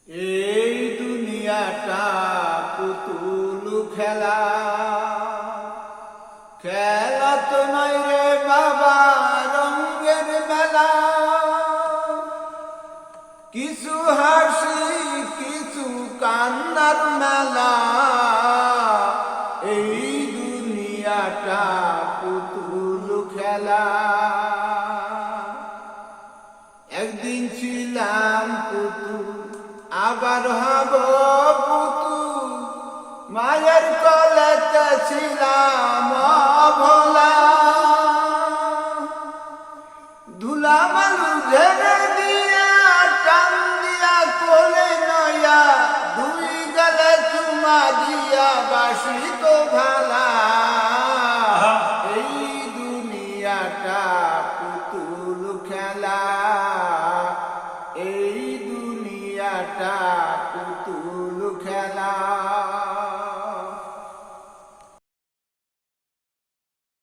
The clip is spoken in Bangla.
এই দুনিয়াটা পুতুল খেলা, খেলা তো নয় রে বাবা রঙের মেলা। কিছু হাসি কিছু কান্নার মেলা, এই দুনিয়াটা পুতুল খেলা। একদিন ছিলাম পুতুল আবার হব পুতুল, মায়ের কোলেতে ছিলাম অভোলা। ধুলা মালু ঝেড়ে দিয়া টান দিয়া কোলে নয়া, দুই গেলে চুমা দিয়া বাসি তো ভালা। এই দুনিয়াটা পুতুল খেলা, এই দুনিয়াটা পুতুল খেলা।